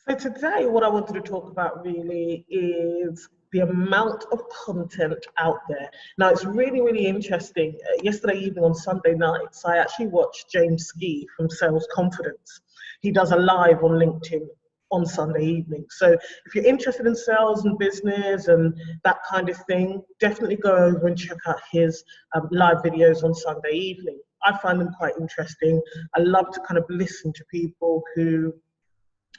So today, what I wanted to talk about really is the amount of content out there. Now, it's really, really interesting. Yesterday evening on Sunday nights, I actually watched James Ski from Sales Confidence. He does a live on LinkedIn on Sunday evening. So if you're interested in sales and business and that kind of thing, definitely go over and check out his live videos on Sunday evening. I find them quite interesting. I love to kind of listen to people who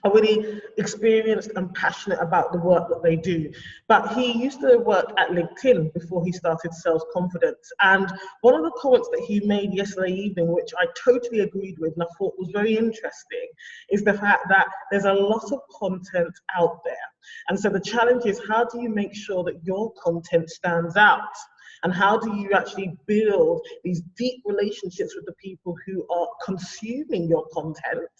are really experienced and passionate about the work that they do. But he used to work at LinkedIn before he started Sales Confidence. And one of the comments that he made yesterday evening, which I totally agreed with and I thought was very interesting, is the fact that there's a lot of content out there. And so the challenge is, how do you make sure that your content stands out? And how do you actually build these deep relationships with the people who are consuming your content?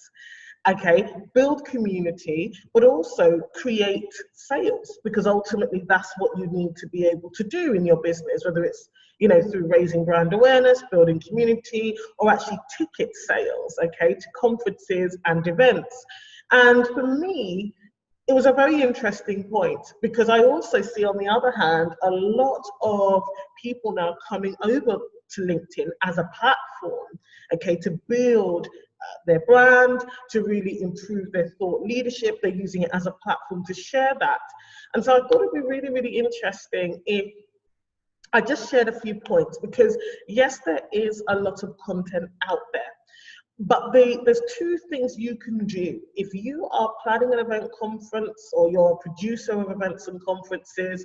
Okay, build community, but also create sales, because ultimately that's what you need to be able to do in your business, whether it's, you know, through raising brand awareness, building community, or actually ticket sales, okay, to conferences and events. And for me, it was a very interesting point, because I also see, on the other hand, a lot of people now coming over to LinkedIn as a platform, okay, to build their brand, to really improve their thought leadership. They're using it as a platform to share that. And so I thought it'd be really, really interesting if I just shared a few points, because yes, there is a lot of content out there. But there's two things you can do. If you are planning an event conference, or you're a producer of events and conferences,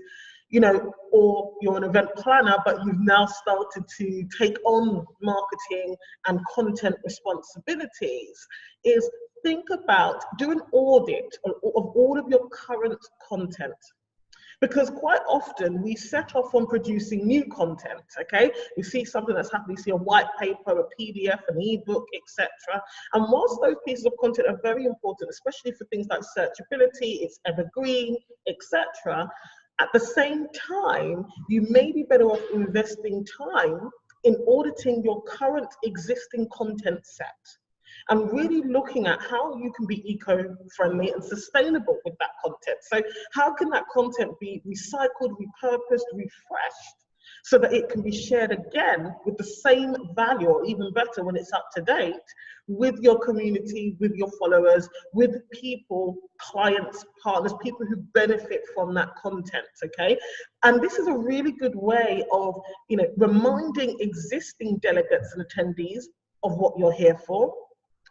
you know, or you're an event planner, but you've now started to take on marketing and content responsibilities, is think about, do an audit of all of your current content. Because quite often we set off on producing new content, okay? We see something that's happening, we see a white paper, a PDF, an ebook, etc. And whilst those pieces of content are very important, especially for things like searchability, it's evergreen, etc., at the same time, you may be better off investing time in auditing your current existing content set, and really looking at how you can be eco-friendly and sustainable with that content. So how can that content be recycled, repurposed, refreshed, so that it can be shared again with the same value, or even better when it's up to date, with your community, with your followers, with people, clients, partners, people who benefit from that content, okay? And this is a really good way of, you know, reminding existing delegates and attendees of what you're here for,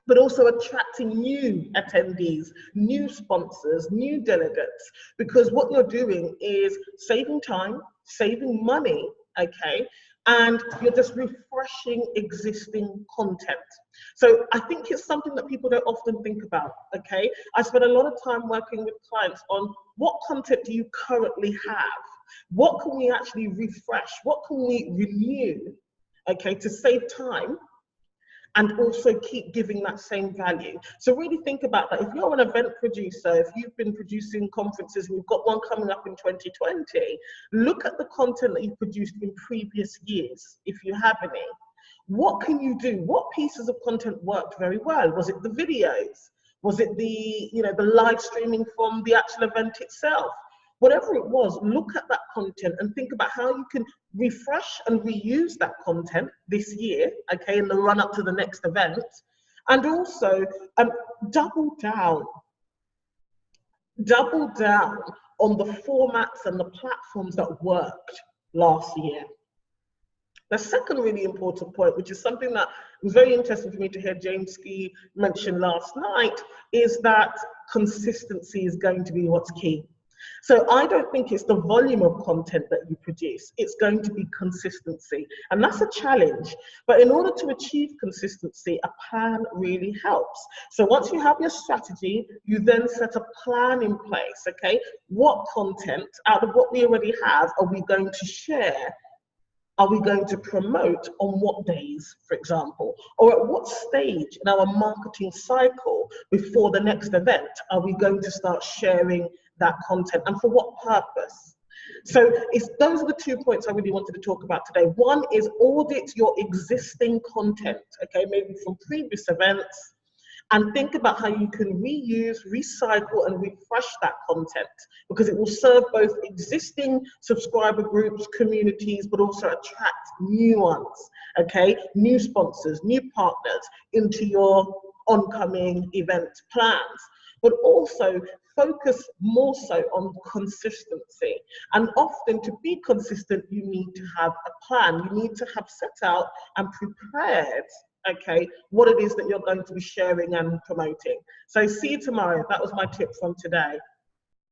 but also attracting new attendees, new sponsors, new delegates, because what you're doing is saving time, saving money, okay, and you're just refreshing existing content. So I think it's something that people don't often think about, okay? I spend a lot of time working with clients on what content do you currently have? What can we actually refresh? What can we renew, okay, to save time and also keep giving that same value? So really think about that. If you're an event producer, if you've been producing conferences and you've got one coming up in 2020, look at the content that you've produced in previous years, if you have any. What can you do? What pieces of content worked very well? Was it the videos? Was it the, you know, the live streaming from the actual event itself? Whatever it was, look at that content and think about how you can refresh and reuse that content this year, okay, in the run up to the next event. And also double down on the formats and the platforms that worked last year. The second really important point, which is something that was very interesting for me to hear James Ski mention last night, is that consistency is going to be what's key. So I don't think it's the volume of content that you produce, it's going to be consistency. And that's a challenge. But in order to achieve consistency, a plan really helps. So once you have your strategy, you then set a plan in place, okay? What content out of what we already have are we going to share? Are we going to promote on what days, for example? Or at what stage in our marketing cycle before the next event are we going to start sharing that content, and for what purpose? So those are the 2 points I really wanted to talk about today. One is audit your existing content, okay, maybe from previous events, and think about how you can reuse, recycle, and refresh that content, because it will serve both existing subscriber groups, communities, but also attract new ones, okay? New sponsors, new partners into your oncoming event plans, but also focus more so on consistency. And often to be consistent, you need to have a plan. You need to have set out and prepared, okay, what it is that you're going to be sharing and promoting. So see you tomorrow. That was my tip from today.